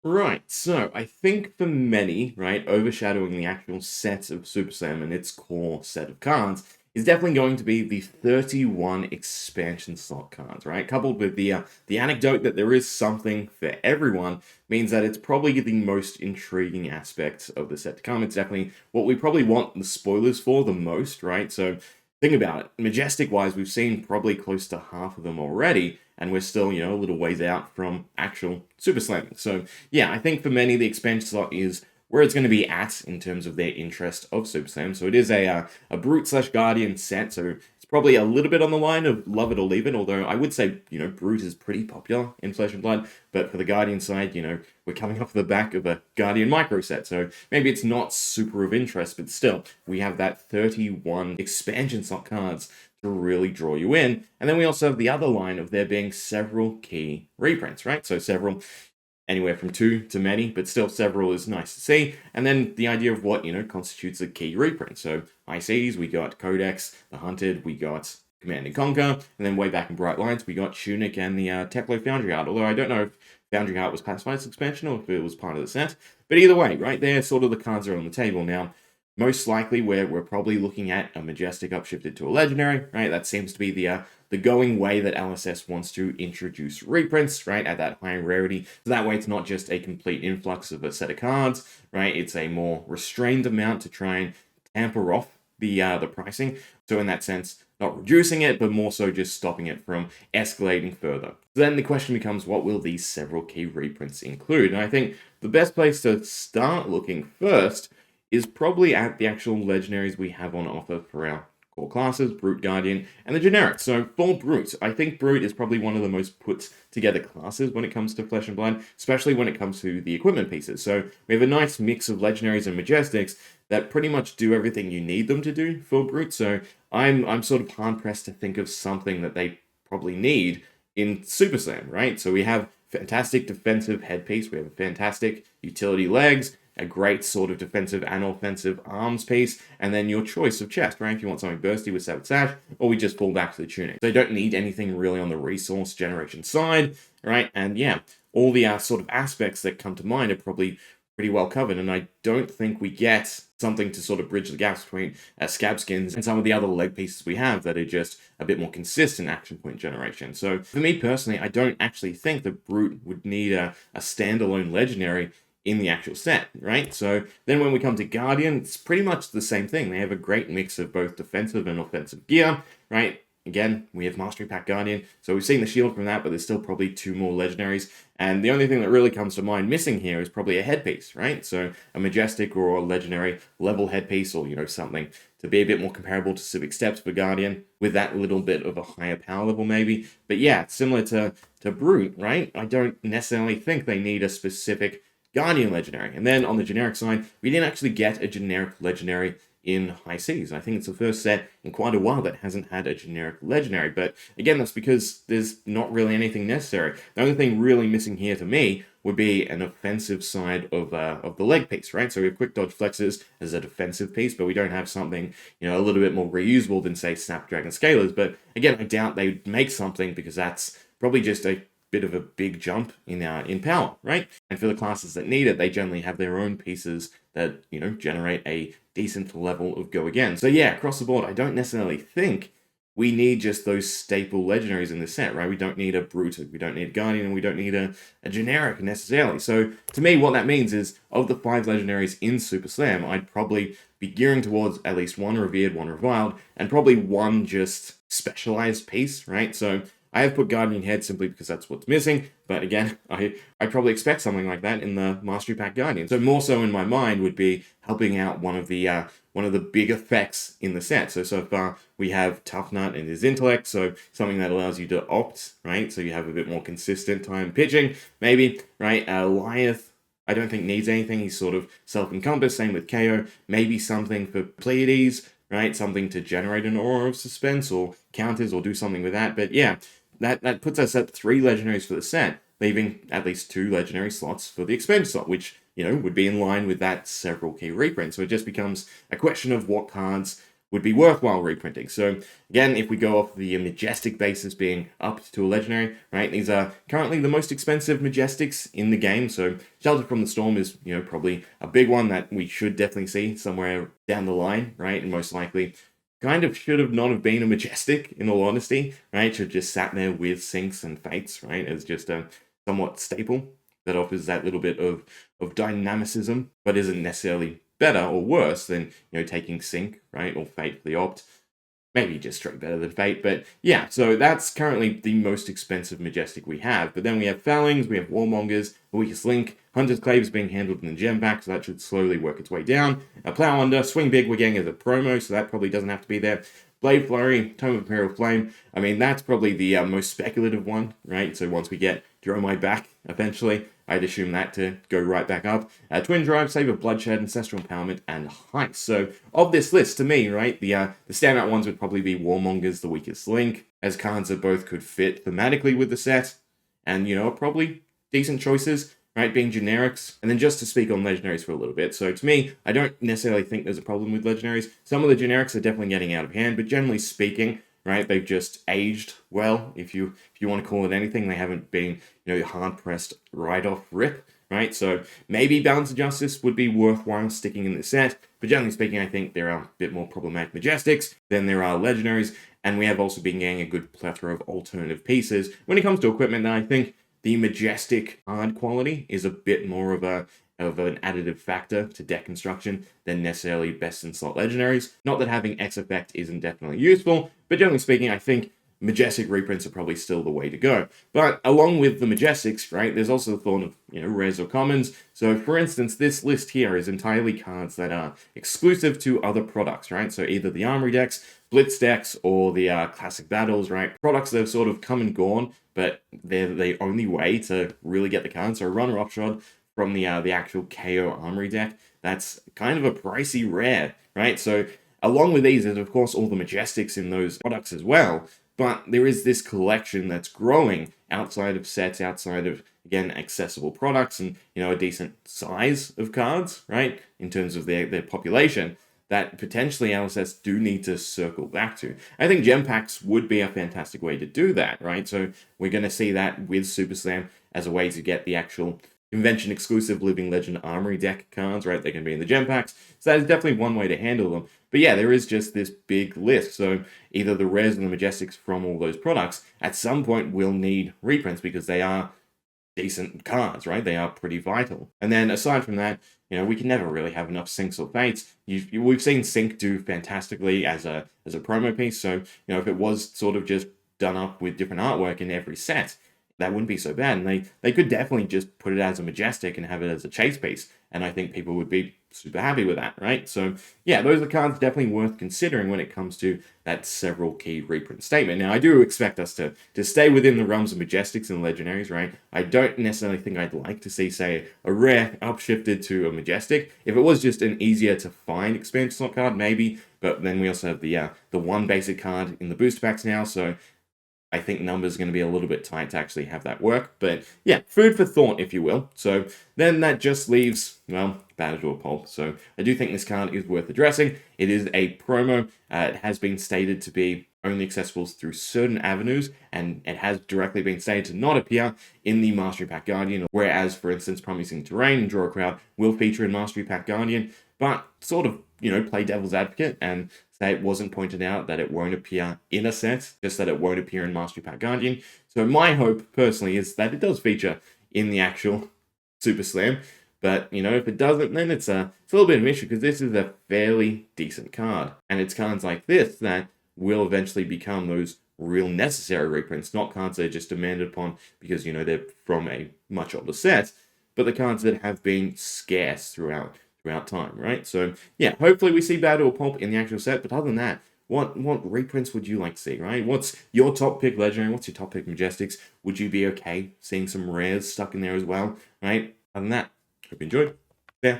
Right, so I think for many, right, overshadowing the actual set of Super Saiyan and its core set of cards is definitely going to be the 31 expansion slot cards, right? Coupled with the anecdote that there is something for everyone means that it's probably the most intriguing aspect of the set to come. It's definitely what we probably want the spoilers for the most, right? So think about it. Majestic wise, we've seen probably close to half of them already, and we're still, a little ways out from actual Super Slamming. So yeah, I think for many the expansion slot is where it's going to be at in terms of their interest of Super Slam. So it is a Brute slash Guardian set, so it's probably a little bit on the line of love it or leave it. Although I would say Brute is pretty popular in Flesh and Blood, but for the Guardian side, we're coming off the back of a Guardian micro set, so maybe it's not super of interest, but still we have that 31 expansion slot cards to really draw you in. And then we also have the other line of there being several key reprints, right? So several anywhere from two to many, but still several is nice to see. And then the idea of what, constitutes a key reprint. So ICs, we got Codex, the Hunted, we got Command and Conquer, and then way back in Bright Lines, we got Tunic and the Klloo Foundry Art, although I don't know if Foundry Art was classified as expansion or if it was part of the set. But either way, right there, sort of the cards are on the table now. Most likely, we're probably looking at a Majestic upshifted to a Legendary, right? That seems to be the going way that LSS wants to introduce reprints, right, at that higher rarity. So that way it's not just a complete influx of a set of cards, right? It's a more restrained amount to try and tamper off the pricing. So in that sense, not reducing it, but more so just stopping it from escalating further. So then the question becomes, what will these several key reprints include? And I think the best place to start looking first is probably at the actual legendaries we have on offer for our core classes, Brute, Guardian, and the generic. So for Brute, I think Brute is probably one of the most put together classes when it comes to Flesh and Blood, especially when it comes to the equipment pieces. So we have a nice mix of legendaries and Majestics that pretty much do everything you need them to do for Brute. So I'm sort of hard pressed to think of something that they probably need in Super Slam, right? So we have fantastic defensive headpiece, we have a fantastic utility legs, a great sort of defensive and offensive arms piece, and then your choice of chest, right? If you want something bursty with Savage Sash, or we just fall back to the tunic. So you don't need anything really on the resource generation side, right? And yeah, all the sort of aspects that come to mind are probably pretty well covered, and I don't think we get something to sort of bridge the gaps between scab skins and some of the other leg pieces we have that are just a bit more consistent action point generation. So for me personally, I don't actually think the Brute would need a standalone legendary in the actual set, right? So then when we come to Guardian, it's pretty much the same thing. They have a great mix of both defensive and offensive gear, right? Again, we have Mastery Pack Guardian, so we've seen the shield from that, but there's still probably two more legendaries. And the only thing that really comes to mind missing here is probably a headpiece, right? So a Majestic or a legendary level headpiece, or something to be a bit more comparable to Civic Steps for Guardian, with that little bit of a higher power level maybe. But yeah, similar to Brute, right? I don't necessarily think they need a specific Guardian Legendary. And then on the generic side, we didn't actually get a generic Legendary in High Seas. I think it's the first set in quite a while that hasn't had a generic Legendary. But again, that's because there's not really anything necessary. The only thing really missing here to me would be an offensive side of the leg piece, right? So we have Quick Dodge Flexes as a defensive piece, but we don't have something, a little bit more reusable than, say, Snapdragon Scalers. But again, I doubt they'd make something because that's probably just a bit of a big jump in power, right? And for the classes that need it, they generally have their own pieces that, generate a decent level of go again. So yeah, across the board, I don't necessarily think we need just those staple legendaries in the set, right? We don't need a Brute, we don't need a Guardian, and we don't need a generic necessarily. So to me, what that means is, of the 5 legendaries in Super Slam, I'd probably be gearing towards at least one Revered, one Reviled, and probably one just specialized piece, right? So I have put Guardian Head simply because that's what's missing, but again, I probably expect something like that in the Mastery Pack Guardian. So more so in my mind would be helping out one of the big effects in the set. So far we have Tough Nut and his intellect, so something that allows you to opt, right? So you have a bit more consistent time pitching, maybe, right? Lyeth, I don't think needs anything. He's sort of self-encompassed. Same with KO. Maybe something for Pleiades, right? Something to generate an aura of suspense or counters or do something with that. But yeah, that puts us at 3 legendaries for the set, leaving at least 2 legendary slots for the expansion slot, which, would be in line with that several key reprint. So it just becomes a question of what cards would be worthwhile reprinting. So again, if we go off the Majestic basis being up to a legendary, right, these are currently the most expensive Majestics in the game. So Shelter from the Storm is, probably a big one that we should definitely see somewhere down the line, right, and most likely kind of should have not have been a Majestic, in all honesty, right? Should have just sat there with Sinks and Fates, right, as just a somewhat staple that offers that little bit of dynamicism, but isn't necessarily better or worse than, taking Sink, right, or Fate for the opt. Maybe just straight better than Fate, but yeah, so that's currently the most expensive Majestic we have. But then we have Fellings, we have Warmongers, the weakest link, Hunter's Clave is being handled in the gem pack, so that should slowly work its way down. Plow Under, Swing Big we're getting as a promo, so that probably doesn't have to be there. Blade Flurry, Tome of Imperial Flame, I mean, that's probably the most speculative one, right? So once we get Dromai back, eventually, I'd assume that to go right back up. Twin Drive, Save of Bloodshed, Ancestral Empowerment, and Heist. So of this list, to me, right, the standout ones would probably be Warmongers, the weakest link, as cards that both could fit thematically with the set, and, probably decent choices, right, being generics. And then just to speak on legendaries for a little bit. So to me, I don't necessarily think there's a problem with legendaries. Some of the generics are definitely getting out of hand, but generally speaking, right, they've just aged well, if you want to call it anything. They haven't been, hard-pressed right off rip, right? So maybe Balance of Justice would be worthwhile sticking in the set, but generally speaking, I think there are a bit more problematic Majestics than there are legendaries, and we have also been getting a good plethora of alternative pieces. When it comes to equipment, I think the Majestic card quality is a bit more of an additive factor to deck construction than necessarily best in slot legendaries. Not that having X effect isn't definitely useful, but generally speaking, I think Majestic reprints are probably still the way to go. But along with the Majestics, right, there's also the thought of, rares or commons. So for instance, this list here is entirely cards that are exclusive to other products, right? So either the Armory decks, Blitz decks, or the Classic Battles, right? Products that have sort of come and gone, but they're the only way to really get the cards. So Runner Upshot from the actual KO Armory deck, that's kind of a pricey rare, right? So along with these, there's of course all the Majestics in those products as well, but there is this collection that's growing outside of sets, outside of, again, accessible products and, a decent size of cards, right, in terms of their population, that potentially LSS do need to circle back to. I think gem packs would be a fantastic way to do that, right? So we're going to see that with Super Slam as a way to get the actual convention exclusive Living Legend Armory deck cards, right? They can be in the gem packs. So that is definitely one way to handle them. But yeah, there is just this big list. So either the rares and the Majestics from all those products at some point will need reprints because they are decent cards, right? They are pretty vital. And then aside from that, we can never really have enough Sinks or Fates. We've seen Sink do fantastically as a promo piece. So, if it was sort of just done up with different artwork in every set, that wouldn't be so bad. And they could definitely just put it as a Majestic and have it as a chase piece. And I think people would be super happy with that, right? So yeah, those are cards definitely worth considering when it comes to that several key reprint statement. Now, I do expect us to stay within the realms of Majestics and Legendaries, right? I don't necessarily think I'd like to see, say, a rare upshifted to a Majestic. If it was just an easier to find expansion slot card, maybe. But then we also have the one basic card in the booster packs now, so I think numbers are going to be a little bit tight to actually have that work. But yeah, food for thought, if you will. So then that just leaves, well, Battle or Pulp. So I do think this card is worth addressing. It is a promo. It has been stated to be only accessible through certain avenues, and it has directly been stated to not appear in the Mastery Pack Guardian, whereas, for instance, Promising Terrain and Draw a Crowd will feature in Mastery Pack Guardian, but sort of, play devil's advocate and say it wasn't pointed out that it won't appear in a set, just that it won't appear in Mastery Pack Guardian. So my hope, personally, is that it does feature in the actual Super Slam. But, if it doesn't, then it's a little bit of an issue, because this is a fairly decent card. And it's cards like this that will eventually become those real necessary reprints, not cards that are just demanded upon because, they're from a much older set, but the cards that have been scarce throughout time, right? So, yeah, hopefully we see Battle or Pulp in the actual set, but other than that, what reprints would you like to see, right? What's your top pick Legendary? What's your top pick Majestics? Would you be okay seeing some rares stuck in there as well, right? Other than that, hope you enjoyed. Yeah.